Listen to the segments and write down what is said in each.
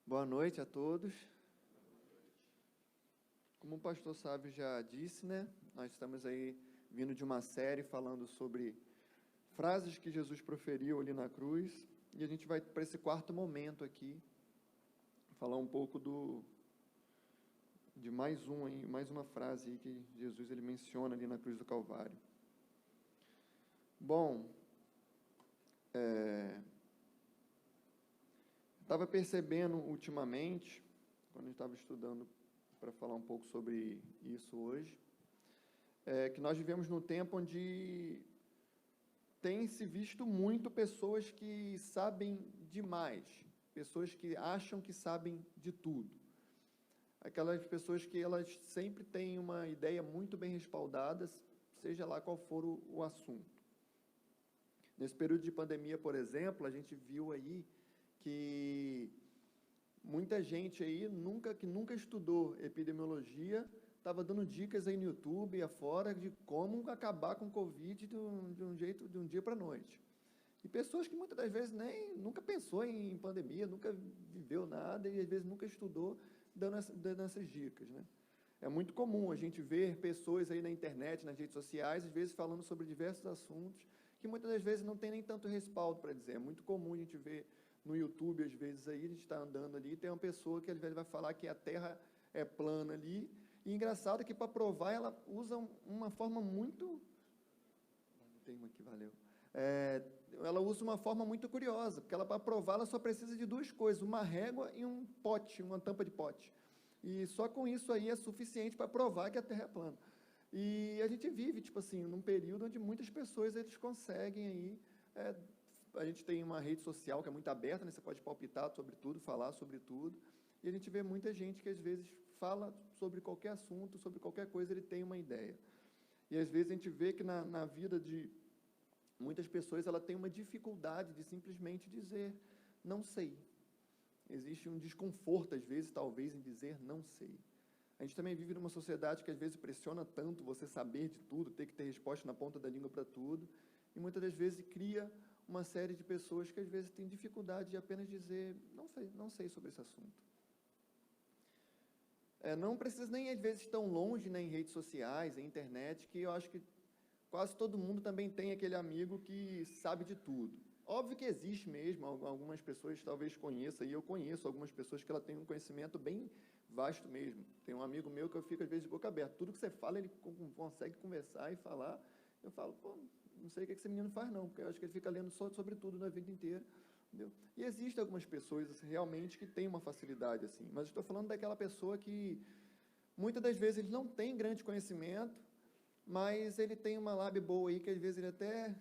Boa noite a todos. Como o pastor Sávio já disse, né? Nós estamos aí vindo de uma série falando sobre frases que Jesus proferiu ali na cruz, e a gente vai para esse quarto momento aqui, falar um pouco de mais uma frase aí que Jesus ele menciona ali na cruz do Calvário. Bom, estava percebendo ultimamente, quando eu estava estudando para falar um pouco sobre isso hoje, que nós vivemos num tempo onde tem se visto muito pessoas que sabem demais, pessoas que acham que sabem de tudo. Aquelas pessoas que elas sempre têm uma ideia muito bem respaldada, seja lá qual for o assunto. Nesse período de pandemia, por exemplo, a gente viu aí que muita gente aí que nunca estudou epidemiologia estava dando dicas aí no YouTube afora de como acabar com o Covid de um dia para a noite. E pessoas que muitas das vezes nunca pensou em pandemia, nunca viveu nada e às vezes nunca estudou dando essas dicas, né? É muito comum a gente ver pessoas aí na internet, nas redes sociais, às vezes falando sobre diversos assuntos que muitas das vezes não tem nem tanto respaldo para dizer. É muito comum a gente ver no YouTube, às vezes, aí a gente está andando ali e tem uma pessoa que às vezes vai falar que a Terra é plana ali, e engraçado que para provar ela usa uma forma muito... Não tem uma aqui, valeu. Ela usa uma forma muito curiosa, porque ela para provar ela só precisa de duas coisas, uma régua e um pote, uma tampa de pote. E só com isso aí é suficiente para provar que a Terra é plana. E a gente vive, tipo assim, num período onde muitas pessoas eles conseguem aí... a gente tem uma rede social que é muito aberta, né? Você pode palpitar sobre tudo, falar sobre tudo, e a gente vê muita gente que às vezes fala sobre qualquer assunto, sobre qualquer coisa, ele tem uma ideia. E às vezes a gente vê que na vida de muitas pessoas, ela tem uma dificuldade de simplesmente dizer, não sei. Existe um desconforto, às vezes, talvez, em dizer não sei. A gente também vive numa sociedade que às vezes pressiona tanto você saber de tudo, ter que ter resposta na ponta da língua para tudo, e muitas das vezes cria uma série de pessoas que às vezes têm dificuldade de apenas dizer, não sei sobre esse assunto. Não precisa nem às vezes tão longe, né, em redes sociais, em internet, que eu acho que quase todo mundo também tem aquele amigo que sabe de tudo. Óbvio que existe mesmo, algumas pessoas talvez conheçam, e eu conheço algumas pessoas que ela têm um conhecimento bem vasto mesmo. Tem um amigo meu que eu fico às vezes de boca aberta, tudo que você fala ele consegue conversar e falar. Eu falo, pô, não sei o que esse menino faz não, porque eu acho que ele fica lendo só sobre tudo na vida inteira. Entendeu? E existem algumas pessoas assim, realmente que têm uma facilidade assim, mas estou falando daquela pessoa que muitas das vezes ele não tem grande conhecimento, mas ele tem uma lábia boa aí, que às vezes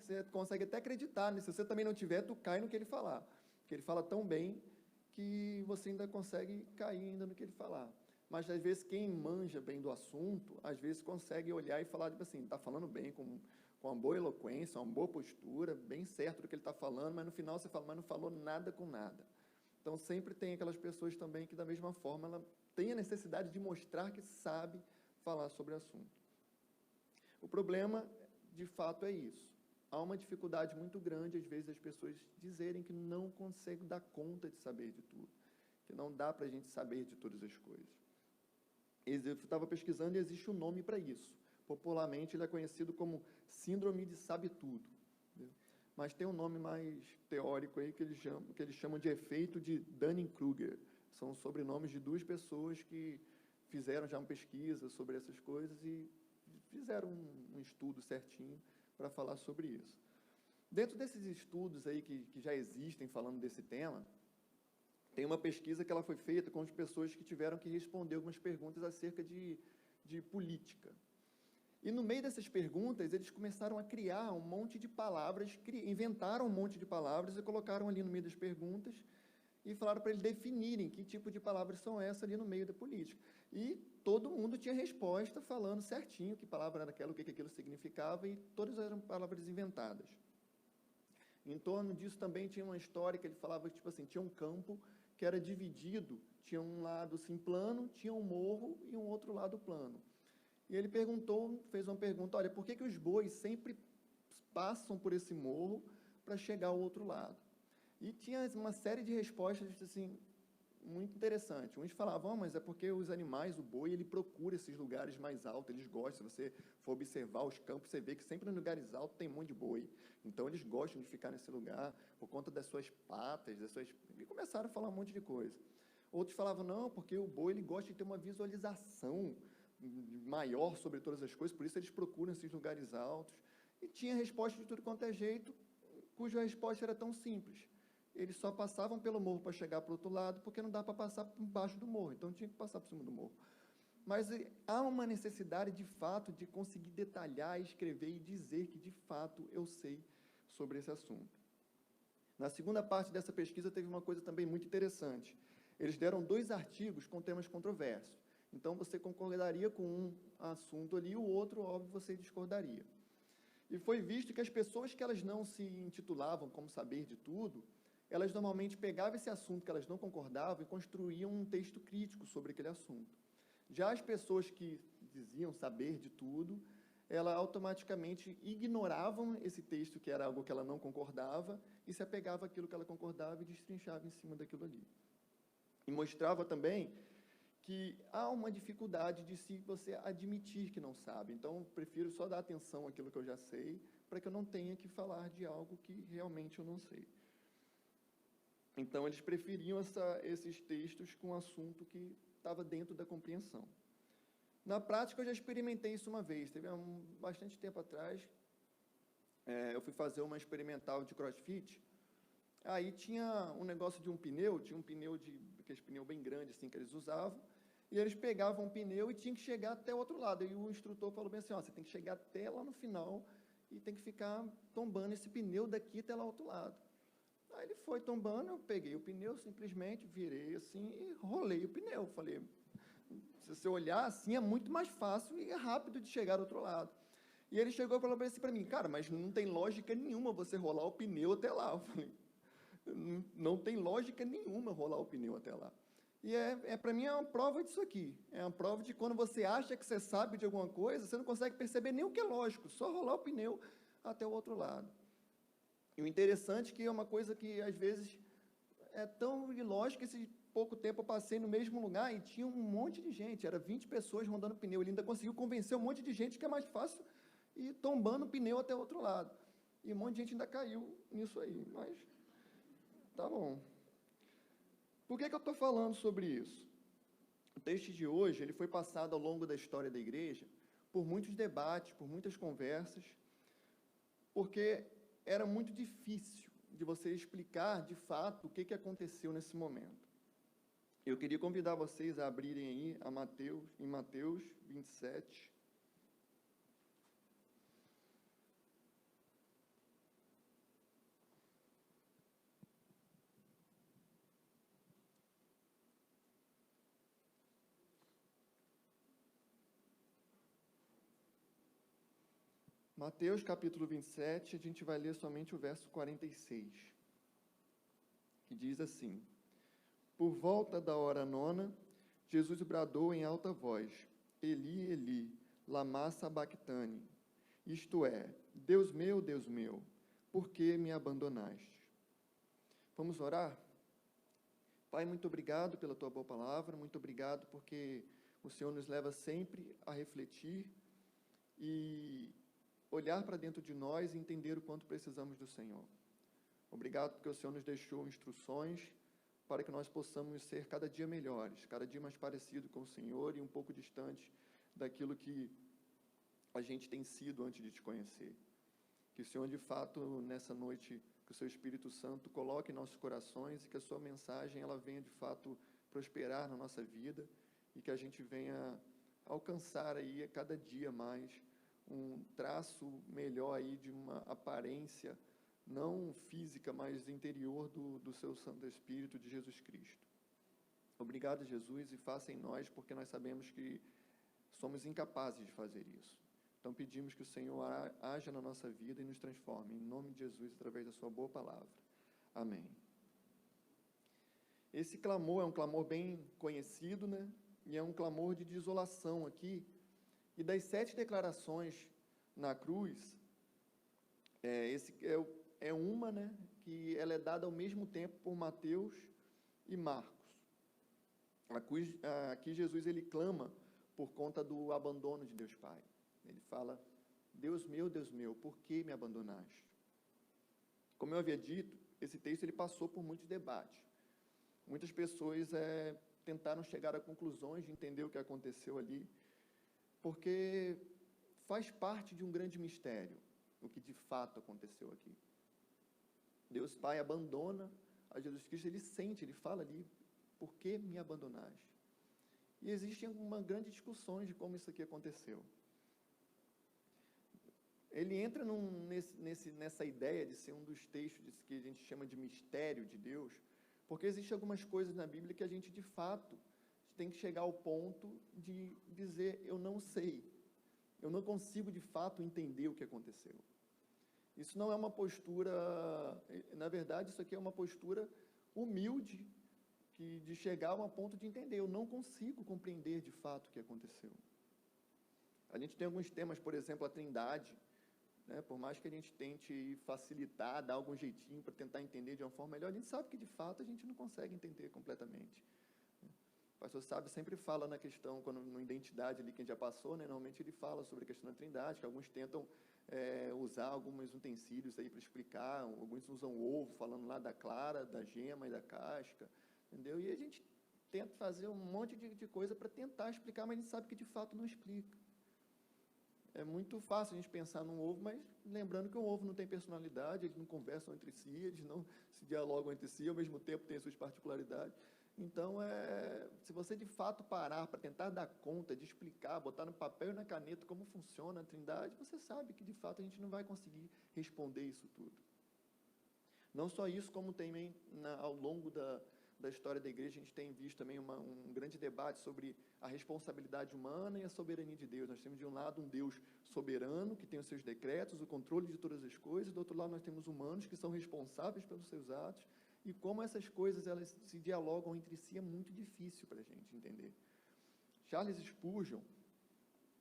você consegue até acreditar, né? Se você também não tiver, tu cai no que ele falar, porque ele fala tão bem que você ainda consegue cair ainda no que ele falar. Mas às vezes quem manja bem do assunto, às vezes consegue olhar e falar, tipo assim, está falando bem, com uma boa eloquência, uma boa postura, bem certo do que ele está falando, mas no final você fala, mas não falou nada com nada. Então sempre tem aquelas pessoas também que da mesma forma ela tem a necessidade de mostrar que sabe falar sobre o assunto. O problema, de fato, é isso. Há uma dificuldade muito grande, às vezes, das pessoas dizerem que não conseguem dar conta de saber de tudo, que não dá para a gente saber de todas as coisas. Eu estava pesquisando e existe um nome para isso. Popularmente, ele é conhecido como síndrome de sabe-tudo. Mas tem um nome mais teórico aí que eles chamam de efeito de Dunning-Kruger. São sobrenomes de duas pessoas que fizeram já uma pesquisa sobre essas coisas e fizeram um estudo certinho para falar sobre isso. Dentro desses estudos aí que já existem falando desse tema, tem uma pesquisa que ela foi feita com as pessoas que tiveram que responder algumas perguntas acerca de política. E no meio dessas perguntas, eles começaram a criar um monte de palavras, inventaram um monte de palavras e colocaram ali no meio das perguntas e falaram para eles definirem que tipo de palavras são essas ali no meio da política. E todo mundo tinha resposta falando certinho que palavra era aquela, o que aquilo significava, e todas eram palavras inventadas. Em torno disso também tinha uma história que ele falava que, tipo assim, tinha um campo que era dividido, tinha um lado assim plano, tinha um morro e um outro lado plano. E ele fez uma pergunta, olha, por que os bois sempre passam por esse morro para chegar ao outro lado? E tinha uma série de respostas assim, muito interessante. Uns falavam, mas é porque os animais, o boi, ele procura esses lugares mais altos, eles gostam. Se você for observar os campos, você vê que sempre nos lugares altos tem um monte de boi. Então, eles gostam de ficar nesse lugar por conta das suas patas, E começaram a falar um monte de coisa. Outros falavam, não, porque o boi, ele gosta de ter uma visualização maior sobre todas as coisas, por isso eles procuram esses lugares altos. E tinha resposta de tudo quanto é jeito, cuja resposta era tão simples. Eles só passavam pelo morro para chegar para o outro lado, porque não dá para passar por baixo do morro, então tinha que passar por cima do morro. Mas há uma necessidade, de fato, de conseguir detalhar, escrever e dizer que, de fato, eu sei sobre esse assunto. Na segunda parte dessa pesquisa, teve uma coisa também muito interessante. Eles deram 2 artigos com temas controversos. Então, você concordaria com um assunto ali, o outro, óbvio, você discordaria. E foi visto que as pessoas que elas não se intitulavam como saber de tudo, elas normalmente pegavam esse assunto que elas não concordavam e construíam um texto crítico sobre aquele assunto. Já as pessoas que diziam saber de tudo, elas automaticamente ignoravam esse texto, que era algo que ela não concordava, e se apegava àquilo que ela concordava e destrinchava em cima daquilo ali. E mostrava também que há uma dificuldade de se você admitir que não sabe. Então, prefiro só dar atenção àquilo que eu já sei, para que eu não tenha que falar de algo que realmente eu não sei. Então, eles preferiam esses textos com um assunto que estava dentro da compreensão. Na prática, eu já experimentei isso uma vez. Teve bastante tempo atrás, eu fui fazer uma experimental de CrossFit. Aí tinha um negócio de um pneu, tinha um pneu aqueles pneu bem grande assim que eles usavam, e eles pegavam um pneu e tinham que chegar até o outro lado. E o instrutor falou bem assim, ó, você tem que chegar até lá no final e tem que ficar tombando esse pneu daqui até lá ao outro lado. Aí ele foi tombando, eu peguei o pneu, simplesmente virei assim e rolei o pneu. Falei, se você olhar assim, é muito mais fácil e é rápido de chegar ao outro lado. E ele chegou e falou assim para mim, cara, mas não tem lógica nenhuma você rolar o pneu até lá. Eu falei, não tem lógica nenhuma rolar o pneu até lá. E para mim é uma prova disso aqui. É uma prova de quando você acha que você sabe de alguma coisa, você não consegue perceber nem o que é lógico, só rolar o pneu até o outro lado. E o interessante é que é uma coisa que, às vezes, é tão ilógica. Esse pouco tempo eu passei no mesmo lugar e tinha um monte de gente, era 20 pessoas rodando pneu. Ele ainda conseguiu convencer um monte de gente que é mais fácil ir tombando o pneu até o outro lado. E um monte de gente ainda caiu nisso aí, mas tá bom. Por que eu estou falando sobre isso? O texto de hoje ele foi passado ao longo da história da igreja por muitos debates, por muitas conversas, porque era muito difícil de você explicar, de fato, o que aconteceu nesse momento. Eu queria convidar vocês a abrirem aí em Mateus 27. Mateus capítulo 27, a gente vai ler somente o verso 46, que diz assim: Por volta da hora 9, Jesus bradou em alta voz, Eli, Eli, lama sabactani, isto é, Deus meu, por que me abandonaste? Vamos orar? Pai, muito obrigado pela tua boa palavra, muito obrigado porque o Senhor nos leva sempre a refletir e olhar para dentro de nós e entender o quanto precisamos do Senhor. Obrigado porque o Senhor nos deixou instruções para que nós possamos ser cada dia melhores, cada dia mais parecido com o Senhor e um pouco distante daquilo que a gente tem sido antes de te conhecer. Que o Senhor, de fato, nessa noite, que o seu Espírito Santo coloque em nossos corações e que a sua mensagem, ela venha, de fato, prosperar na nossa vida e que a gente venha alcançar aí, a cada dia mais, um traço melhor aí de uma aparência, não física, mas interior do seu Santo Espírito, de Jesus Cristo. Obrigado, Jesus, e faça em nós, porque nós sabemos que somos incapazes de fazer isso. Então pedimos que o Senhor haja na nossa vida e nos transforme, em nome de Jesus, através da sua boa palavra. Amém. Esse clamor é um clamor bem conhecido, né? E é um clamor de desolação aqui. E das 7 declarações na cruz, uma, né, que ela é dada ao mesmo tempo por Mateus e Marcos. Aqui Jesus ele clama por conta do abandono de Deus Pai. Ele fala: Deus meu, por que me abandonaste? Como eu havia dito, esse texto ele passou por muitos debates. Muitas pessoas tentaram chegar a conclusões de entender o que aconteceu ali, porque faz parte de um grande mistério o que de fato aconteceu aqui. Deus Pai abandona a Jesus Cristo, ele sente, ele fala ali: por que me abandonaste? E existem uma grande discussões de como isso aqui aconteceu. Ele entra nessa ideia de ser um dos textos que a gente chama de mistério de Deus, porque existem algumas coisas na Bíblia que a gente, de fato, tem que chegar ao ponto de dizer: eu não sei, eu não consigo, de fato, entender o que aconteceu. Isso não é uma postura, na verdade, isso aqui é uma postura humilde, de chegar a um ponto de entender: eu não consigo compreender, de fato, o que aconteceu. A gente tem alguns temas, por exemplo, a Trindade, né? Por mais que a gente tente facilitar, dar algum jeitinho para tentar entender de uma forma melhor, a gente sabe que, de fato, a gente não consegue entender completamente. O pastor Sábio sempre fala na questão, quando no Identidade ali, quem já passou, né, normalmente ele fala sobre a questão da Trindade, que alguns tentam usar alguns utensílios aí para explicar, alguns usam ovo, falando lá da clara, da gema e da casca, entendeu? E a gente tenta fazer um monte de coisa para tentar explicar, mas a gente sabe que de fato não explica. É muito fácil a gente pensar num ovo, mas lembrando que um ovo não tem personalidade, eles não conversam entre si, eles não se dialogam entre si, ao mesmo tempo tem as suas particularidades. Então, se você de fato parar para tentar dar conta de explicar, botar no papel e na caneta como funciona a Trindade, você sabe que de fato a gente não vai conseguir responder isso tudo. Não só isso, como também ao longo da história da igreja, a gente tem visto também um grande debate sobre a responsabilidade humana e a soberania de Deus. Nós temos de um lado um Deus soberano, que tem os seus decretos, o controle de todas as coisas, do outro lado nós temos humanos que são responsáveis pelos seus atos, e como essas coisas elas se dialogam entre si é muito difícil para a gente entender. Charles Spurgeon,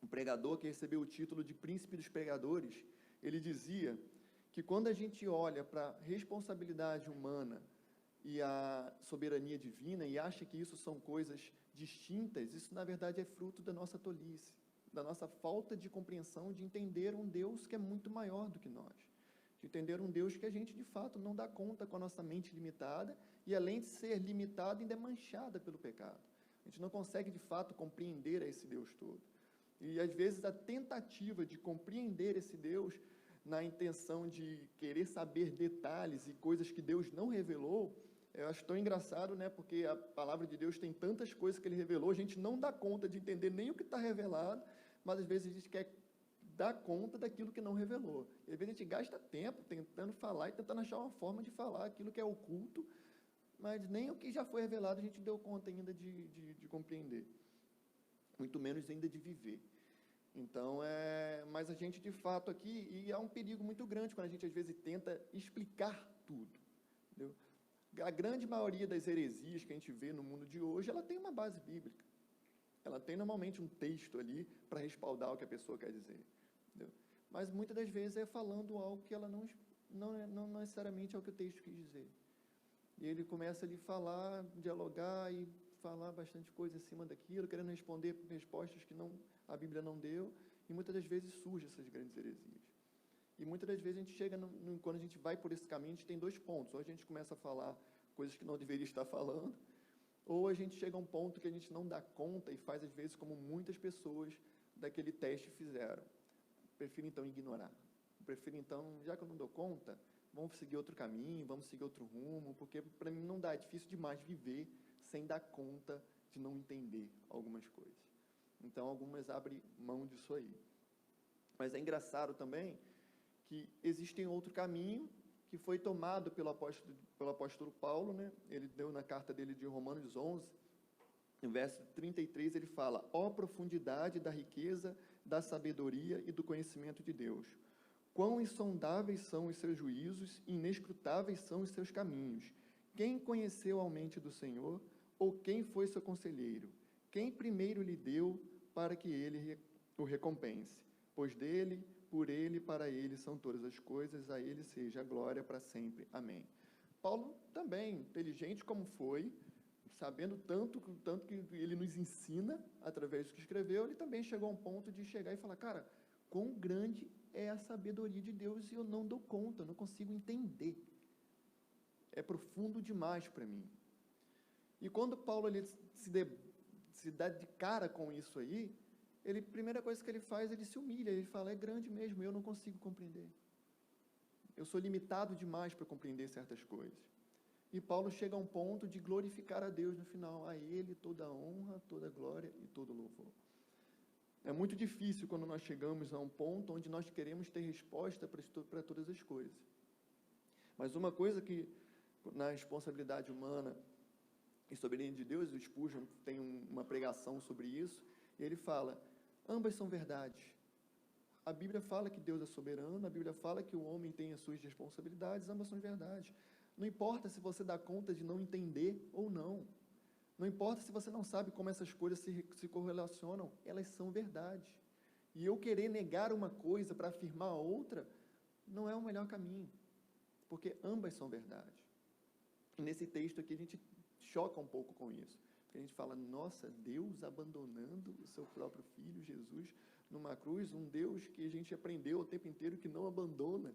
um pregador que recebeu o título de Príncipe dos Pregadores, ele dizia que quando a gente olha para a responsabilidade humana e a soberania divina e acha que isso são coisas distintas, isso na verdade é fruto da nossa tolice, da nossa falta de compreensão, de entender um Deus que é muito maior do que nós, de entender um Deus que a gente de fato não dá conta com a nossa mente limitada, e além de ser limitada, ainda é manchada pelo pecado. A gente não consegue de fato compreender esse Deus todo. E às vezes a tentativa de compreender esse Deus na intenção de querer saber detalhes e coisas que Deus não revelou, eu acho tão engraçado, né? Porque a palavra de Deus tem tantas coisas que Ele revelou, a gente não dá conta de entender nem o que está revelado, mas às vezes a gente quer dar conta daquilo que não revelou. E às vezes a gente gasta tempo tentando falar e tentando achar uma forma de falar aquilo que é oculto, mas nem o que já foi revelado a gente deu conta ainda de compreender, muito menos ainda de viver. Então, mas a gente de fato aqui, e há um perigo muito grande quando a gente às vezes tenta explicar tudo, entendeu? A grande maioria das heresias que a gente vê no mundo de hoje, ela tem uma base bíblica. Ela tem normalmente um texto ali para respaldar o que a pessoa quer dizer, entendeu? Mas muitas das vezes é falando algo que ela não necessariamente é o que o texto quis dizer. E ele começa ali a falar, dialogar e falar bastante coisa em cima daquilo, querendo responder respostas que a Bíblia não deu, e muitas das vezes surgem essas grandes heresias. E muitas das vezes a gente chega, quando a gente vai por esse caminho, a gente tem dois pontos: ou a gente começa a falar coisas que não deveria estar falando, ou a gente chega a um ponto que a gente não dá conta e faz às vezes como muitas pessoas daquele teste fizeram. Prefiro então ignorar. Prefiro então, já que eu não dou conta, vamos seguir outro caminho, vamos seguir outro rumo, porque para mim não dá, é difícil demais viver sem dar conta de não entender algumas coisas. Então algumas abrem mão disso aí. Mas é engraçado também que existe outro caminho que foi tomado pelo apóstolo Paulo, né? Ele deu na carta dele de Romanos 11, no verso 33, ele fala: ó profundidade da riqueza, da sabedoria e do conhecimento de Deus! Quão insondáveis são os seus juízos, inescrutáveis são os seus caminhos! Quem conheceu a mente do Senhor, ou quem foi seu conselheiro? Quem primeiro lhe deu para que ele o recompense? Pois dele, por ele, para ele são todas as coisas, a ele seja a glória para sempre. Amém. Paulo também, inteligente como foi, sabendo tanto que ele nos ensina através do que escreveu, ele também chegou a um ponto de chegar e falar, cara, quão grande é a sabedoria de Deus e eu não dou conta, eu não consigo entender. É profundo demais para mim. E quando Paulo ele se dá de cara com isso aí, a primeira coisa que ele faz, ele se humilha, ele fala, é grande mesmo, eu não consigo compreender. Eu sou limitado demais para compreender certas coisas. E Paulo chega a um ponto de glorificar a Deus no final, a Ele toda a honra, toda a glória e todo o louvor. É muito difícil quando nós chegamos a um ponto onde nós queremos ter resposta para todas as coisas. Mas uma coisa que, na responsabilidade humana e soberania de Deus, o Spurgeon tem uma pregação sobre isso, e ele fala, ambas são verdades. A Bíblia fala que Deus é soberano, a Bíblia fala que o homem tem as suas responsabilidades, ambas são verdades. Não importa se você dá conta de não entender ou não. Não importa se você não sabe como essas coisas se correlacionam, elas são verdades. E eu querer negar uma coisa para afirmar a outra, não é o melhor caminho, porque ambas são verdades. E nesse texto aqui a gente choca um pouco com isso, porque a gente fala, nossa, Deus abandonando o seu próprio Filho, Jesus, numa cruz, um Deus que a gente aprendeu o tempo inteiro que não abandona,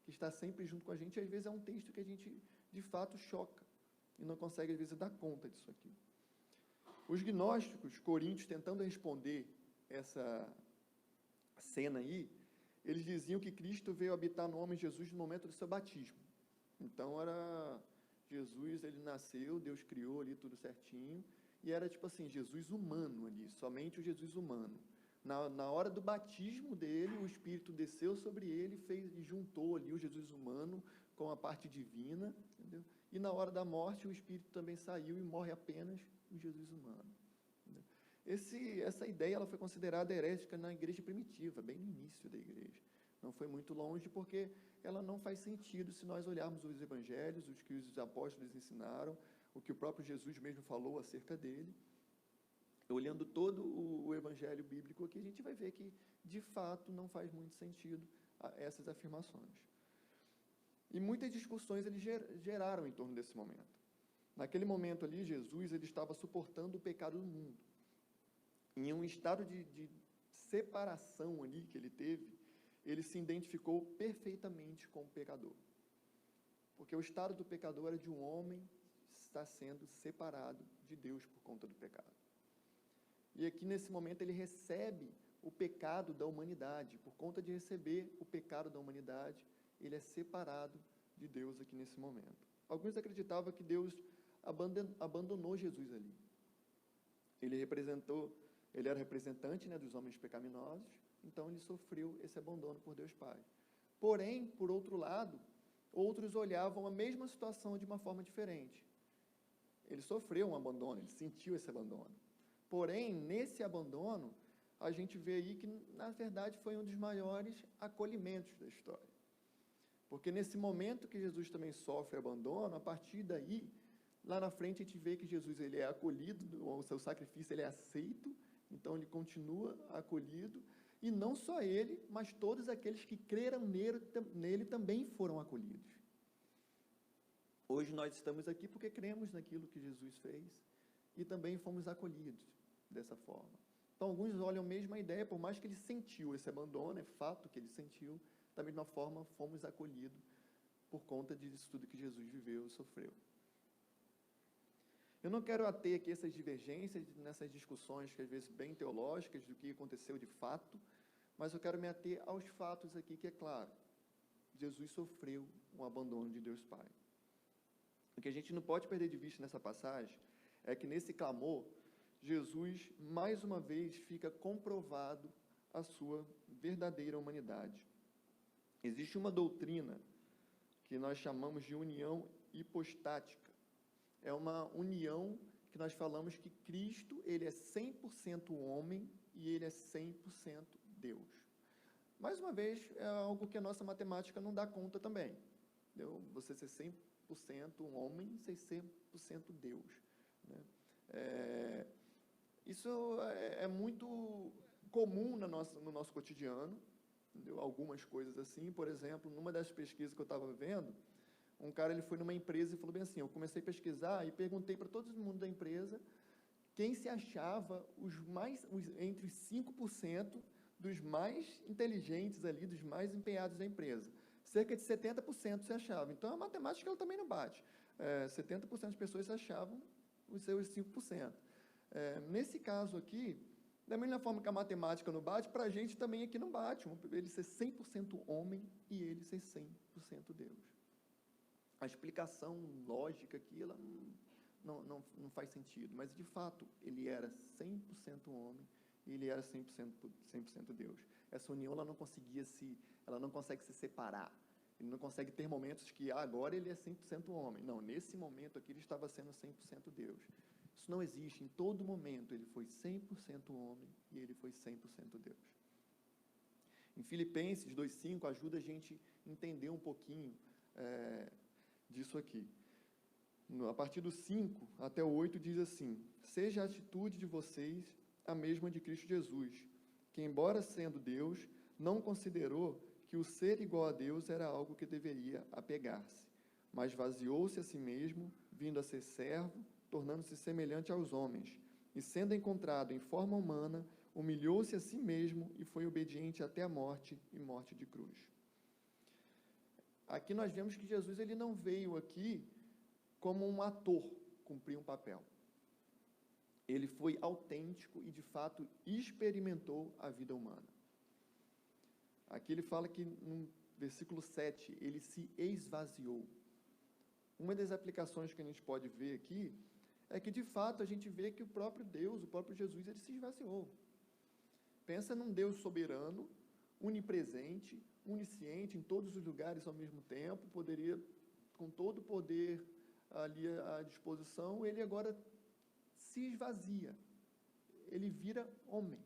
que está sempre junto com a gente, e às vezes é um texto que a gente, de fato, choca, e não consegue, às vezes, dar conta disso aqui. Os gnósticos coríntios, tentando responder essa cena aí, eles diziam que Cristo veio habitar no homem Jesus no momento do seu batismo. Então, era Jesus, ele nasceu, Deus criou ali tudo certinho, e era tipo assim, Jesus humano ali, somente o Jesus humano. Na hora do batismo dele, o Espírito desceu sobre ele e juntou ali o Jesus humano com a parte divina, entendeu? E na hora da morte, o Espírito também saiu e morre apenas o Jesus humano. Essa ideia ela foi considerada herética na igreja primitiva, bem no início da igreja. Não foi muito longe, porque ela não faz sentido se nós olharmos os evangelhos, os que os apóstolos ensinaram, o que o próprio Jesus mesmo falou acerca dele. Olhando todo o evangelho bíblico aqui, a gente vai ver que, de fato, não faz muito sentido essas afirmações. E muitas discussões eles geraram em torno desse momento. Naquele momento ali, Jesus ele estava suportando o pecado do mundo. Em um estado de separação ali que ele teve, ele se identificou perfeitamente com o pecador. Porque o estado do pecador era de um homem estar sendo separado de Deus por conta do pecado. E aqui, nesse momento, ele recebe o pecado da humanidade. Por conta de receber o pecado da humanidade, ele é separado de Deus aqui nesse momento. Alguns acreditavam que Deus abandonou Jesus ali. Ele era representante, né, dos homens pecaminosos, então ele sofreu esse abandono por Deus Pai. Porém, por outro lado, outros olhavam a mesma situação de uma forma diferente. Ele sofreu um abandono, ele sentiu esse abandono. Porém, nesse abandono, a gente vê aí que, na verdade, foi um dos maiores acolhimentos da história. Porque nesse momento que Jesus também sofre abandono, a partir daí, lá na frente a gente vê que Jesus ele é acolhido, o seu sacrifício ele é aceito, então ele continua acolhido, e não só ele, mas todos aqueles que creram nele também foram acolhidos. Hoje nós estamos aqui porque cremos naquilo que Jesus fez, e também fomos acolhidos dessa forma. Então, alguns olham a mesma ideia, por mais que ele sentiu esse abandono, é fato que ele sentiu, da mesma forma fomos acolhidos por conta disso tudo que Jesus viveu e sofreu. Eu não quero ater aqui essas divergências, nessas discussões que às vezes bem teológicas do que aconteceu de fato, mas eu quero me ater aos fatos aqui, que é claro, Jesus sofreu um abandono de Deus Pai. O que a gente não pode perder de vista nessa passagem é que nesse clamor, Jesus, mais uma vez, fica comprovado a sua verdadeira humanidade. Existe uma doutrina que nós chamamos de união hipostática. É uma união que nós falamos que Cristo, ele é 100% homem e ele é 100% Deus. Mais uma vez, é algo que a nossa matemática não dá conta também. Entendeu? Você ser 100% um homem, ser 100% Deus. Né? Isso é muito comum no nosso cotidiano, entendeu? Algumas coisas assim. Por exemplo, numa das pesquisas que eu estava vendo, Um cara, ele foi numa empresa e falou bem assim, eu comecei a pesquisar e perguntei para todo mundo da empresa quem se achava entre os 5% dos mais inteligentes ali, dos mais empenhados da empresa. Cerca de 70% se achava. Então, a matemática ela também não bate. 70% das pessoas se achavam os seus 5%. Nesse caso aqui, da mesma forma que a matemática não bate, para a gente também aqui não bate. Ele ser 100% homem e ele ser 100% Deus. A explicação lógica aqui, ela não faz sentido, mas de fato, ele era 100% homem e ele era 100% Deus. Essa união, ela não consegue se separar. Ele não consegue ter momentos que agora ele é 100% homem. Não, nesse momento aqui ele estava sendo 100% Deus. Isso não existe. Em todo momento ele foi 100% homem e ele foi 100% Deus. Em Filipenses 2,5 ajuda a gente a entender um pouquinho disso aqui. A partir do 5 até o 8 diz assim: seja a atitude de vocês a mesma de Cristo Jesus, que embora sendo Deus, não considerou que o ser igual a Deus era algo que deveria apegar-se, mas vaziou-se a si mesmo, vindo a ser servo, tornando-se semelhante aos homens, e sendo encontrado em forma humana, humilhou-se a si mesmo e foi obediente até a morte e morte de cruz. Aqui nós vemos que Jesus ele não veio aqui como um ator cumprir um papel. Ele foi autêntico e, de fato, experimentou a vida humana. Aqui ele fala que, no versículo 7, ele se esvaziou. Uma das aplicações que a gente pode ver aqui é que, de fato, a gente vê que o próprio Deus, o próprio Jesus, ele se esvaziou. Pensa num Deus soberano, onipresente, onisciente, em todos os lugares ao mesmo tempo, poderia, com todo o poder ali à disposição, ele agora se esvazia. Ele vira homem.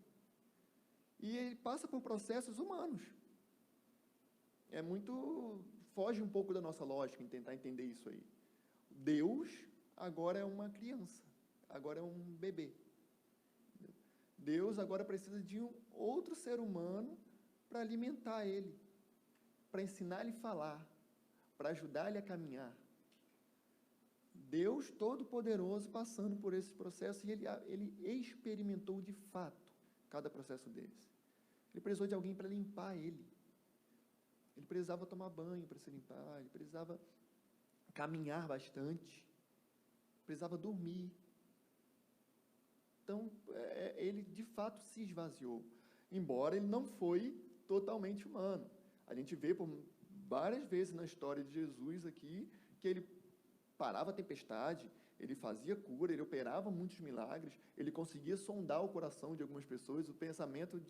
E ele passa por processos humanos. Foge um pouco da nossa lógica em tentar entender isso aí. Deus agora é uma criança, agora é um bebê. Deus agora precisa de um outro ser humano para alimentar ele, para ensinar ele a falar, para ajudar ele a caminhar. Deus Todo-Poderoso passando por esse processo, e ele experimentou de fato cada processo desse. Ele precisou de alguém para limpar ele. Ele precisava tomar banho para se limpar, ele precisava caminhar bastante, precisava dormir. Então, ele de fato se esvaziou, embora ele não foi totalmente humano. A gente vê por várias vezes na história de Jesus aqui, que ele parava a tempestade, ele fazia cura, ele operava muitos milagres, ele conseguia sondar o coração de algumas pessoas, o pensamento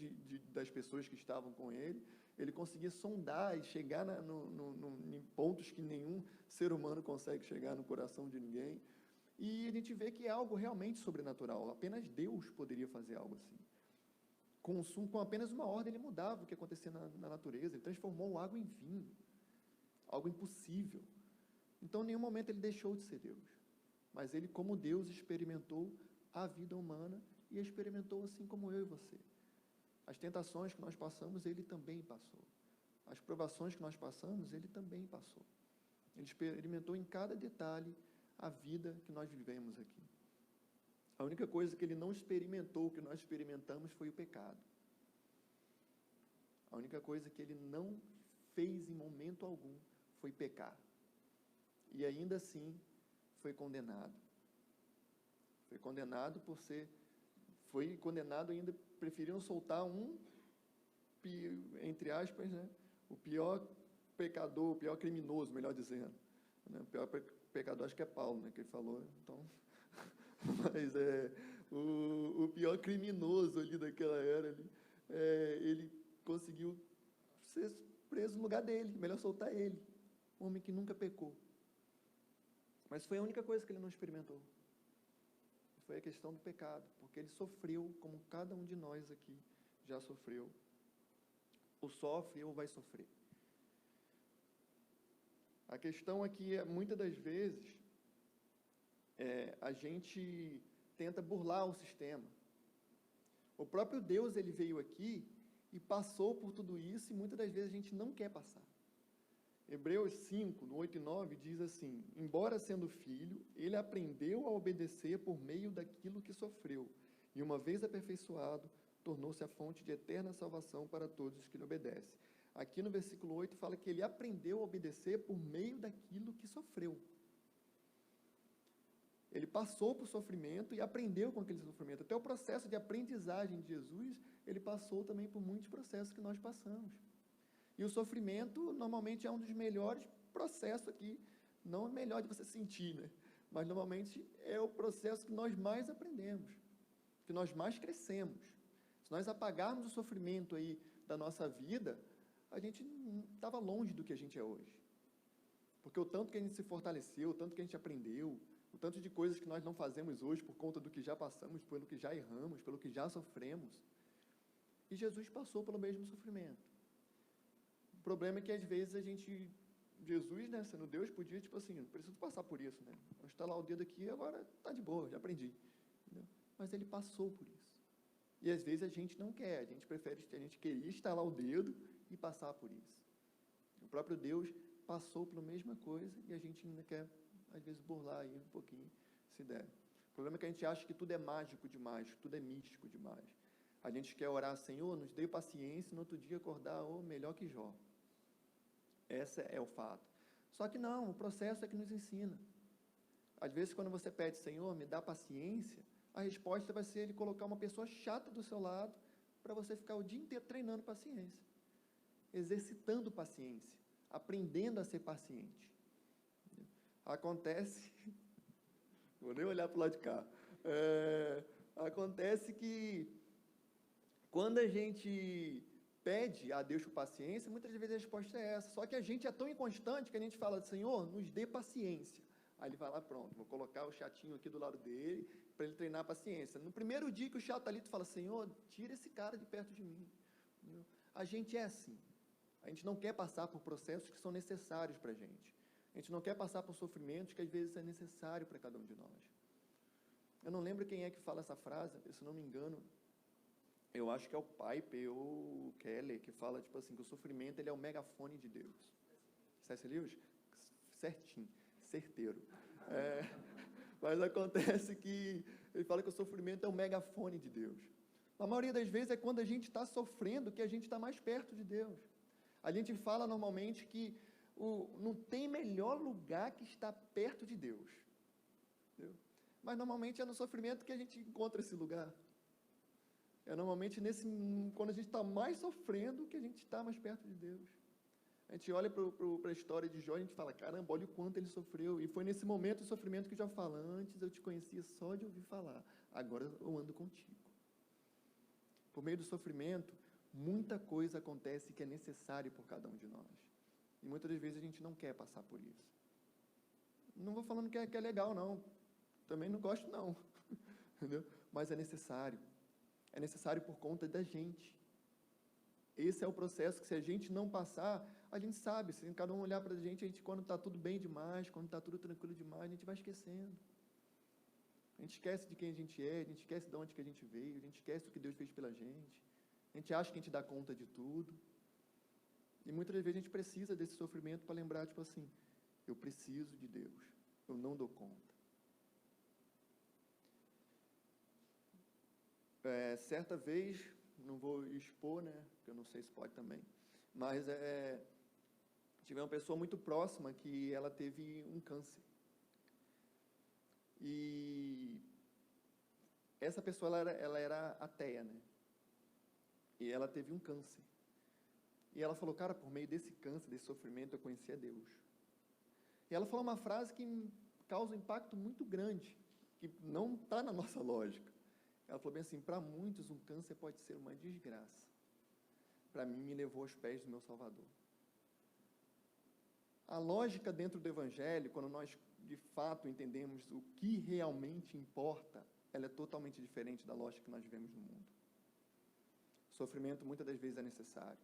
das pessoas que estavam com ele conseguia sondar e chegar em pontos que nenhum ser humano consegue chegar no coração de ninguém. E a gente vê que é algo realmente sobrenatural, apenas Deus poderia fazer algo assim. Com apenas uma ordem, ele mudava o que acontecia na natureza, ele transformou água em vinho, algo impossível. Então, em nenhum momento ele deixou de ser Deus, mas ele, como Deus, experimentou a vida humana e experimentou assim como eu e você. As tentações que nós passamos, ele também passou. As provações que nós passamos, ele também passou. Ele experimentou em cada detalhe a vida que nós vivemos aqui. A única coisa que ele não experimentou, que nós experimentamos, foi o pecado. A única coisa que ele não fez em momento algum foi pecar. E ainda assim foi condenado. Foi condenado foi condenado ainda, preferiram soltar entre aspas, né, o pior pecador, o pior criminoso, melhor dizendo. O pior pecador, acho que é Paulo, né, que ele falou, então... Mas o pior criminoso ali daquela era, ali, ele conseguiu ser preso no lugar dele, melhor soltar ele, um homem que nunca pecou. Mas foi a única coisa que ele não experimentou. Foi a questão do pecado, porque ele sofreu como cada um de nós aqui já sofreu, ou sofre ou vai sofrer. A questão aqui é, muitas das vezes, a gente tenta burlar o sistema. O próprio Deus, ele veio aqui e passou por tudo isso, e muitas das vezes a gente não quer passar. Hebreus 5, no 8 e 9, diz assim: embora sendo filho, ele aprendeu a obedecer por meio daquilo que sofreu, e uma vez aperfeiçoado, tornou-se a fonte de eterna salvação para todos os que lhe obedecem. Aqui no versículo 8 fala que ele aprendeu a obedecer por meio daquilo que sofreu. Ele passou por sofrimento e aprendeu com aquele sofrimento. Até o processo de aprendizagem de Jesus, ele passou também por muitos processos que nós passamos. E o sofrimento, normalmente, é um dos melhores processos aqui. Não o melhor de você sentir, né? Mas, normalmente, é o processo que nós mais aprendemos, que nós mais crescemos. Se nós apagarmos o sofrimento aí da nossa vida, a gente estava longe do que a gente é hoje. Porque o tanto que a gente se fortaleceu, o tanto que a gente aprendeu, o tanto de coisas que nós não fazemos hoje por conta do que já passamos, pelo que já erramos, pelo que já sofremos. E Jesus passou pelo mesmo sofrimento. O problema é que, às vezes, Jesus, né, sendo Deus, podia, tipo assim, não preciso passar por isso, né? Vou estalar o dedo aqui e agora está de boa, já aprendi. Entendeu? Mas ele passou por isso. E, às vezes, a gente não quer, a gente queria estalar o dedo e passar por isso. O próprio Deus passou pela mesma coisa e a gente ainda quer, às vezes, burlar aí um pouquinho, se der. O problema é que a gente acha que tudo é mágico demais, que tudo é místico demais. A gente quer orar, Senhor, nos dê paciência, e no outro dia acordar, melhor que Jó. Esse é o fato. Só que não, o processo é que nos ensina. Às vezes, quando você pede, Senhor, me dá paciência, a resposta vai ser ele colocar uma pessoa chata do seu lado para você ficar o dia inteiro treinando paciência, exercitando paciência, aprendendo a ser paciente. Acontece, vou nem olhar para o lado de cá, acontece que quando a gente pede a Deus por paciência, muitas vezes a resposta é essa, só que a gente é tão inconstante que a gente fala, Senhor, nos dê paciência. Aí ele vai lá, pronto, vou colocar o chatinho aqui do lado dele, para ele treinar a paciência. No primeiro dia que o chato está ali, tu fala, Senhor, tira esse cara de perto de mim. Entendeu? A gente é assim. A gente não quer passar por processos que são necessários para a gente. A gente não quer passar por sofrimentos que às vezes é necessário para cada um de nós. Eu não lembro quem é que fala essa frase, se não me engano, eu acho que é o Piper ou o Keller, que fala, tipo assim, que o sofrimento ele é o megafone de Deus. C.S. Lewis? Certinho, certeiro. Mas acontece que ele fala que o sofrimento é o megafone de Deus. Na maioria das vezes é quando a gente está sofrendo que a gente está mais perto de Deus. A gente fala normalmente que não tem melhor lugar que estar perto de Deus. Entendeu? Mas normalmente é no sofrimento que a gente encontra esse lugar. É normalmente quando a gente está mais sofrendo que a gente está mais perto de Deus. A gente olha para a história de Jó e a gente fala, caramba, olha o quanto ele sofreu. E foi nesse momento do sofrimento que Jó fala, antes eu te conhecia só de ouvir falar, agora eu ando contigo. Por meio do sofrimento, muita coisa acontece que é necessário por cada um de nós. E muitas das vezes a gente não quer passar por isso. Não vou falando que é legal, não. Também não gosto, não. Entendeu? Mas é necessário. É necessário por conta da gente. Esse é o processo que, se a gente não passar, a gente sabe, se cada um olhar para a gente, quando está tudo bem demais, quando está tudo tranquilo demais, a gente vai esquecendo. A gente esquece de quem a gente é, a gente esquece de onde que a gente veio, a gente esquece do que Deus fez pela gente, a gente acha que a gente dá conta de tudo. E muitas vezes a gente precisa desse sofrimento para lembrar, tipo assim, eu preciso de Deus, eu não dou conta. Certa vez, não vou expor, né, porque eu não sei se pode também, mas tive uma pessoa muito próxima que ela teve um câncer. E essa pessoa, ela era ateia, né, e ela teve um câncer. E ela falou, cara, por meio desse câncer, desse sofrimento, eu conheci a Deus. E ela falou uma frase que causa um impacto muito grande, que não está na nossa lógica. Ela falou bem assim, para muitos um câncer pode ser uma desgraça. Para mim, me levou aos pés do meu Salvador. A lógica dentro do Evangelho, quando nós de fato entendemos o que realmente importa, ela é totalmente diferente da lógica que nós vivemos no mundo. O sofrimento muitas das vezes é necessário.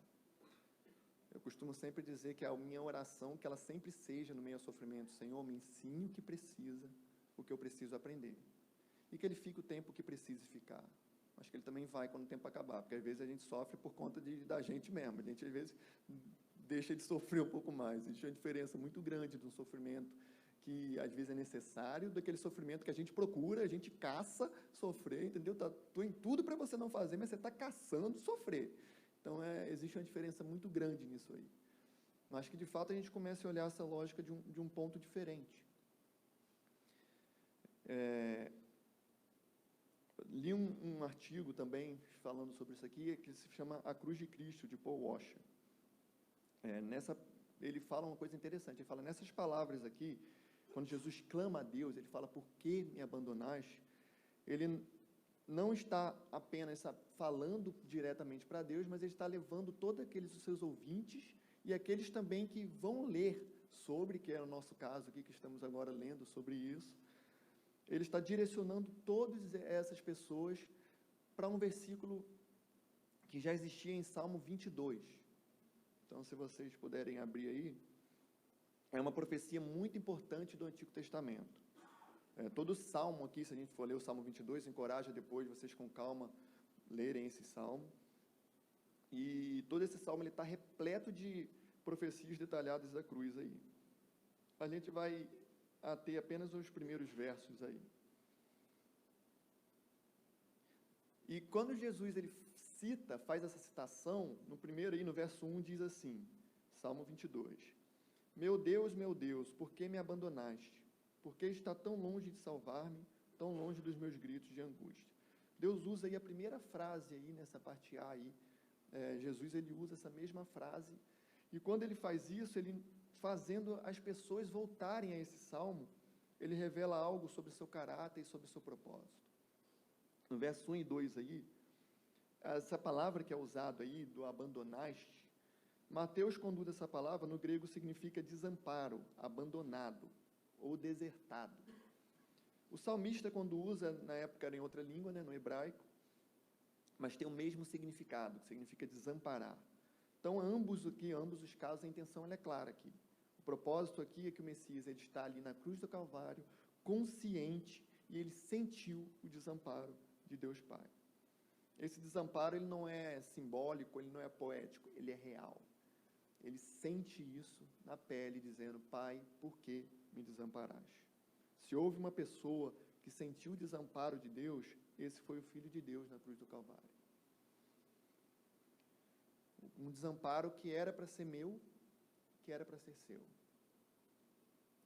Eu costumo sempre dizer que a minha oração, que ela sempre seja no meio ao sofrimento, Senhor, me ensine o que precisa, o que eu preciso aprender. E que ele fique o tempo que precise ficar. Acho que ele também vai quando o tempo acabar, porque às vezes a gente sofre por conta da gente mesmo. A gente às vezes deixa de sofrer um pouco mais. Existe uma diferença muito grande do sofrimento que às vezes é necessário, daquele sofrimento que a gente procura, a gente caça sofrer, entendeu? Tô em tudo para você não fazer, mas você está caçando sofrer. Então, existe uma diferença muito grande nisso aí. Eu acho que, de fato, a gente começa a olhar essa lógica de um ponto diferente. Li um artigo também falando sobre isso aqui, que se chama A Cruz de Cristo, de Paul Washer. Ele fala uma coisa interessante, ele fala, nessas palavras aqui, quando Jesus clama a Deus, ele fala, por que me abandonaste? Ele não está apenas falando diretamente para Deus, mas ele está levando todos aqueles os seus ouvintes e aqueles também que vão ler sobre, que é o nosso caso aqui, que estamos agora lendo sobre isso. Ele está direcionando todas essas pessoas para um versículo que já existia em Salmo 22. Então, se vocês puderem abrir aí, é uma profecia muito importante do Antigo Testamento. Todo salmo aqui, se a gente for ler o Salmo 22, encoraja depois vocês com calma lerem esse salmo. E todo esse salmo está repleto de profecias detalhadas da cruz aí. A gente vai ter apenas os primeiros versos aí. E quando Jesus ele faz essa citação, no primeiro aí, no verso 1, diz assim, Salmo 22, meu Deus, por que me abandonaste? Por que está tão longe de salvar-me, tão longe dos meus gritos de angústia? Deus usa aí a primeira frase aí, nessa parte A aí, Jesus ele usa essa mesma frase, e quando ele faz isso, ele fazendo as pessoas voltarem a esse salmo, ele revela algo sobre o seu caráter e sobre o seu propósito. No verso 1 e 2 aí, essa palavra que é usada aí, do abandonaste, Mateus conduz essa palavra, no grego significa desamparo, abandonado ou desertado. O salmista, quando usa, na época era em outra língua, né, no hebraico, mas tem o mesmo significado, que significa desamparar. Então, ambos os casos, a intenção ela é clara aqui. O propósito aqui é que o Messias ele está ali na cruz do Calvário, consciente, e ele sentiu o desamparo de Deus Pai. Esse desamparo ele não é simbólico, ele não é poético, ele é real. Ele sente isso na pele, dizendo, Pai, por que me desamparaste? Se houve uma pessoa que sentiu o desamparo de Deus, esse foi o Filho de Deus na cruz do Calvário. Um desamparo que era para ser meu, que era para ser seu.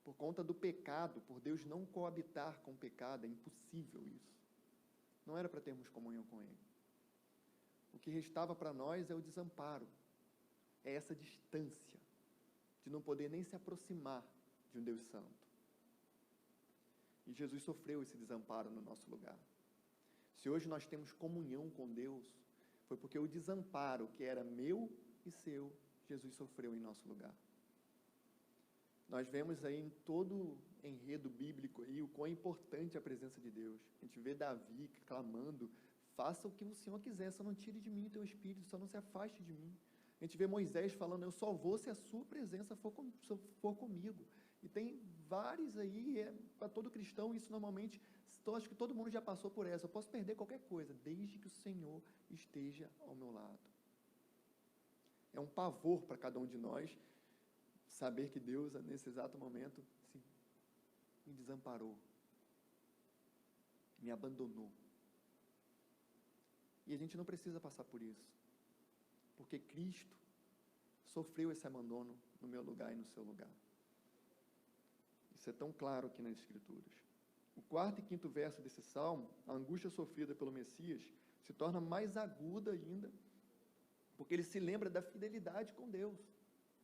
Por conta do pecado, por Deus não coabitar com o pecado, é impossível isso. Não era para termos comunhão com Ele. O que restava para nós é o desamparo, é essa distância, de não poder nem se aproximar de um Deus Santo. E Jesus sofreu esse desamparo no nosso lugar. Se hoje nós temos comunhão com Deus, foi porque o desamparo que era meu e seu, Jesus sofreu em nosso lugar. Nós vemos aí em todo enredo bíblico aí, o quão importante é a presença de Deus. A gente vê Davi clamando, faça o que o Senhor quiser, só não tire de mim o teu espírito, só não se afaste de mim. A gente vê Moisés falando, eu só vou se a sua presença for comigo. E tem vários aí, para todo cristão, isso normalmente, acho que todo mundo já passou por essa, eu posso perder qualquer coisa, desde que o Senhor esteja ao meu lado. É um pavor para cada um de nós, saber que Deus, nesse exato momento, me desamparou, me abandonou. E a gente não precisa passar por isso, porque Cristo sofreu esse abandono no meu lugar e no seu lugar. Isso é tão claro aqui nas Escrituras. O quarto e quinto verso desse salmo, a angústia sofrida pelo Messias, se torna mais aguda ainda, porque ele se lembra da fidelidade com Deus,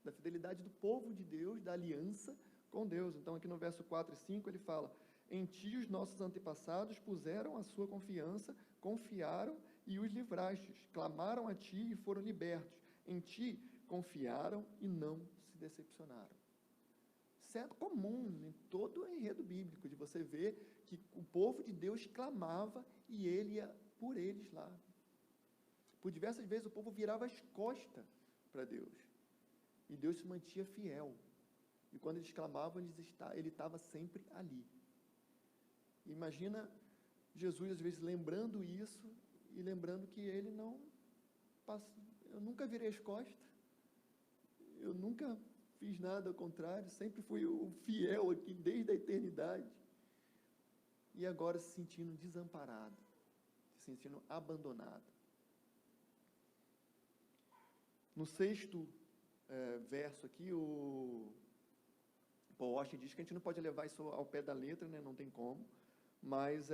da fidelidade do povo de Deus, da aliança com Deus. Então, aqui no verso 4 e 5, ele fala, em ti os nossos antepassados puseram a sua confiança, confiaram e os livrastes, clamaram a ti e foram libertos. Em ti confiaram e não se decepcionaram. Isso é comum em todo o enredo bíblico, de você ver que o povo de Deus clamava e ele ia por eles lá. Por diversas vezes o povo virava as costas para Deus. E Deus se mantinha fiel. E quando eles clamavam, ele estava sempre ali. Imagina Jesus, às vezes, lembrando isso e lembrando que ele não passa. Eu nunca virei as costas. eu nunca fiz nada ao contrário, sempre fui o fiel aqui desde a eternidade. E agora se sentindo desamparado, se sentindo abandonado. No 6º verso aqui, o Paul Washer diz que a gente não pode levar isso ao pé da letra, né? Não tem como, mas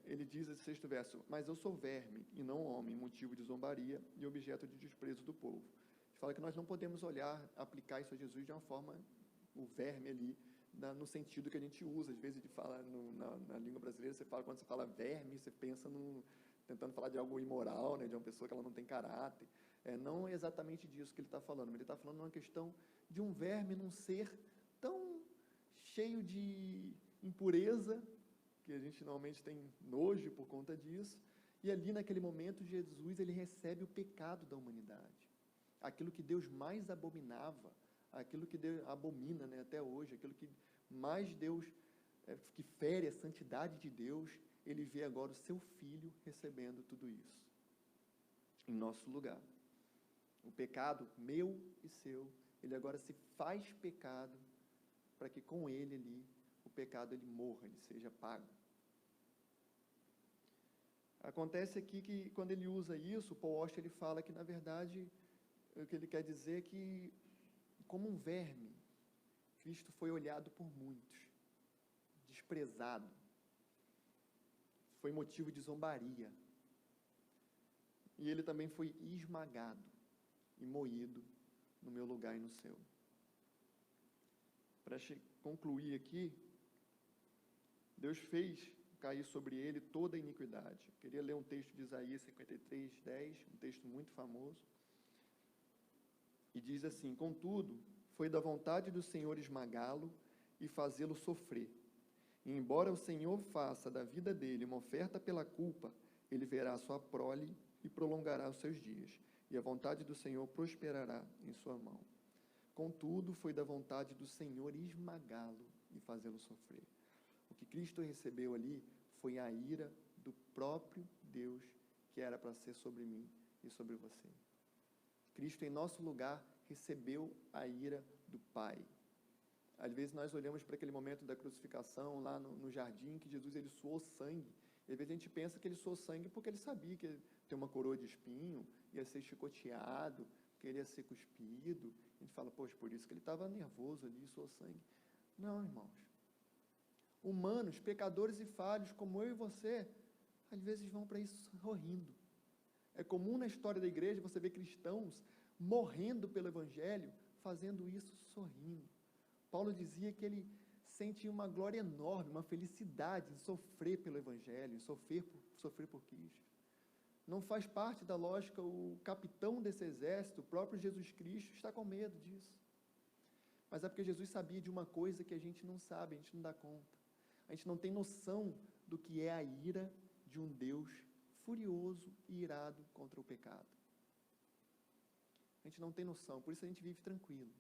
ele diz esse 6º verso: mas eu sou verme e não homem, motivo de zombaria e objeto de desprezo do povo. Ele fala que nós não podemos aplicar isso a Jesus de uma forma, o verme ali, no sentido que a gente usa. Às vezes ele fala na língua brasileira, quando você fala verme, você pensa tentando falar de algo imoral, né? De uma pessoa que ela não tem caráter. Não é exatamente disso que ele está falando, mas ele está falando uma questão de um verme num ser tão cheio de impureza, que a gente normalmente tem nojo por conta disso, e ali naquele momento Jesus ele recebe o pecado da humanidade, aquilo que Deus mais abominava, aquilo que Deus abomina, né, até hoje, aquilo que mais Deus, que fere a santidade de Deus, ele vê agora o seu Filho recebendo tudo isso, em nosso lugar. O pecado meu e seu, ele agora se faz pecado, para que com ele ali, o pecado ele morra, ele seja pago. Acontece aqui que quando ele usa isso, Paul Washer ele fala que na verdade, o que ele quer dizer é que, como um verme, Cristo foi olhado por muitos, desprezado, foi motivo de zombaria, e ele também foi esmagado e moído no meu lugar e no seu. Para concluir aqui, Deus fez cair sobre ele toda a iniquidade. Eu queria ler um texto de Isaías 53:10, um texto muito famoso, e diz assim: contudo, foi da vontade do Senhor esmagá-lo e fazê-lo sofrer. E embora o Senhor faça da vida dele uma oferta pela culpa, ele verá a sua prole e prolongará os seus dias, e a vontade do Senhor prosperará em sua mão. Contudo, foi da vontade do Senhor esmagá-lo e fazê-lo sofrer. O que Cristo recebeu ali foi a ira do próprio Deus, que era para ser sobre mim e sobre você. Cristo, em nosso lugar, recebeu a ira do Pai. Às vezes nós olhamos para aquele momento da crucificação, lá no jardim, que Jesus ele suou sangue. E às vezes a gente pensa que ele suou sangue porque ele sabia que ele tem uma coroa de espinho, ia ser chicoteado, que ele ia ser cuspido. A gente fala, poxa, por isso que ele estava nervoso ali, suou sangue. Não, irmãos. Humanos, pecadores e falhos, como eu e você, às vezes vão para isso sorrindo. É comum na história da igreja você ver cristãos morrendo pelo Evangelho, fazendo isso sorrindo. Paulo dizia que ele sente uma glória enorme, uma felicidade em sofrer pelo Evangelho, em sofrer por Cristo. Não faz parte da lógica, o capitão desse exército, o próprio Jesus Cristo, está com medo disso. Mas é porque Jesus sabia de uma coisa que a gente não sabe, a gente não dá conta. A gente não tem noção do que é a ira de um Deus furioso e irado contra o pecado. A gente não tem noção, por isso a gente vive tranquilo.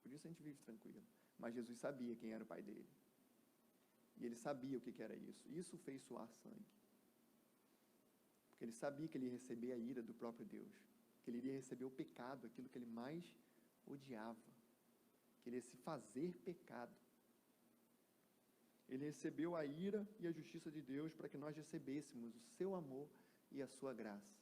Por isso a gente vive tranquilo. Mas Jesus sabia quem era o pai dele. E ele sabia o que era isso. Isso fez suar sangue. Porque ele sabia que ele ia receber a ira do próprio Deus. Que ele iria receber o pecado, aquilo que ele mais odiava. Que ele ia se fazer pecado. Ele recebeu a ira e a justiça de Deus para que nós recebêssemos o seu amor e a sua graça.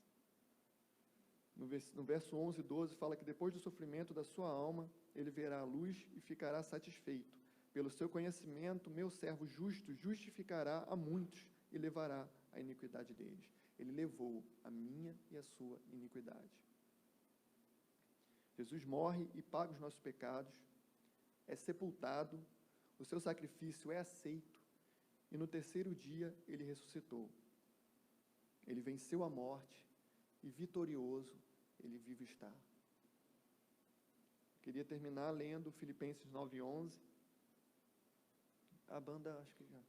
No verso 11 e 12 fala que depois do sofrimento da sua alma, ele verá a luz e ficará satisfeito. Pelo seu conhecimento, meu servo justo justificará a muitos e levará a iniquidade deles. Ele levou a minha e a sua iniquidade. Jesus morre e paga os nossos pecados, é sepultado, o seu sacrifício é aceito, e no terceiro dia ele ressuscitou. Ele venceu a morte, e vitorioso ele vive está. Queria terminar lendo Filipenses 9:11. A banda, acho que já.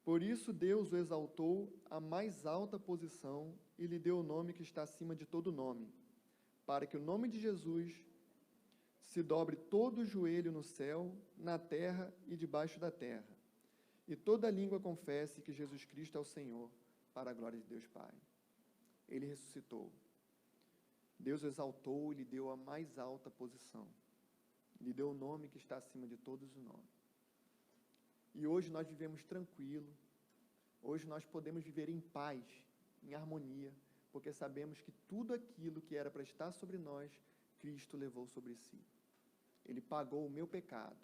Por isso Deus o exaltou à mais alta posição e lhe deu o nome que está acima de todo nome, para que o nome de Jesus se dobre todo o joelho no céu, na terra e debaixo da terra, e toda língua confesse que Jesus Cristo é o Senhor, para a glória de Deus Pai. Ele ressuscitou. Deus o exaltou e lhe deu a mais alta posição. Lhe deu o nome que está acima de todos os nomes. E hoje nós vivemos tranquilo. Hoje nós podemos viver em paz, em harmonia, porque sabemos que tudo aquilo que era para estar sobre nós, Cristo levou sobre si. Ele pagou o meu pecado.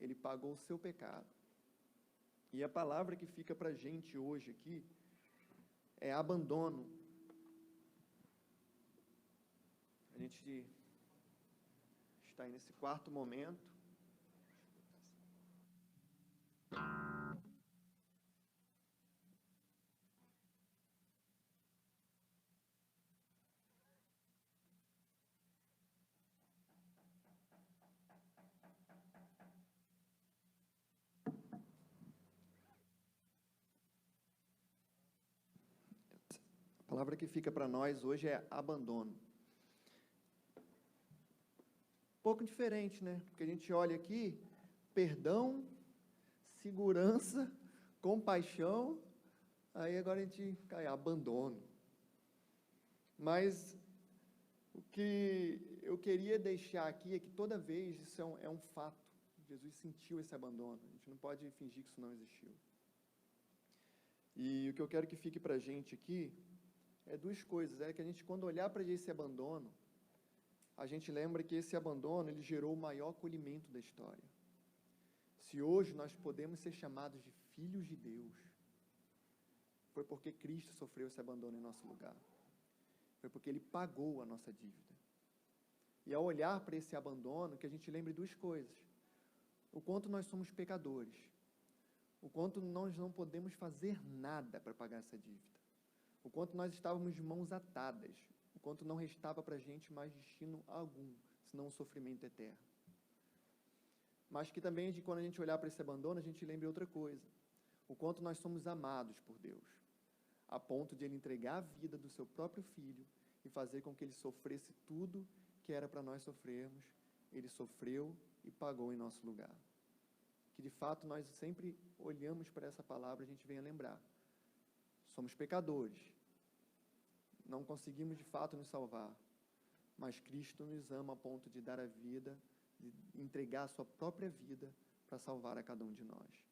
Ele pagou o seu pecado. E a palavra que fica para a gente hoje aqui é abandono. A gente está aí nesse quarto momento. A palavra que fica para nós hoje é abandono. Pouco diferente, né? Porque a gente olha aqui, perdão, segurança, compaixão, aí agora a gente cai, abandono. Mas o que eu queria deixar aqui é que toda vez isso é um fato. Jesus sentiu esse abandono. A gente não pode fingir que isso não existiu. E o que eu quero que fique para a gente aqui é duas coisas. É que a gente, quando olhar para esse abandono, a gente lembra que esse abandono, ele gerou o maior acolhimento da história. Se hoje nós podemos ser chamados de filhos de Deus, foi porque Cristo sofreu esse abandono em nosso lugar. Foi porque Ele pagou a nossa dívida. E ao olhar para esse abandono, que a gente lembre duas coisas. O quanto nós somos pecadores. O quanto nós não podemos fazer nada para pagar essa dívida. O quanto nós estávamos de mãos atadas. O quanto não restava para a gente mais destino algum, senão um sofrimento eterno. Mas que também, quando a gente olhar para esse abandono, a gente lembre outra coisa. O quanto nós somos amados por Deus, a ponto de Ele entregar a vida do seu próprio Filho e fazer com que Ele sofresse tudo que era para nós sofrermos. Ele sofreu e pagou em nosso lugar. Que, de fato, nós sempre olhamos para essa palavra e a gente venha lembrar. Somos pecadores. Não conseguimos, de fato, nos salvar. Mas Cristo nos ama a ponto de dar a vida, de entregar a sua própria vida para salvar a cada um de nós.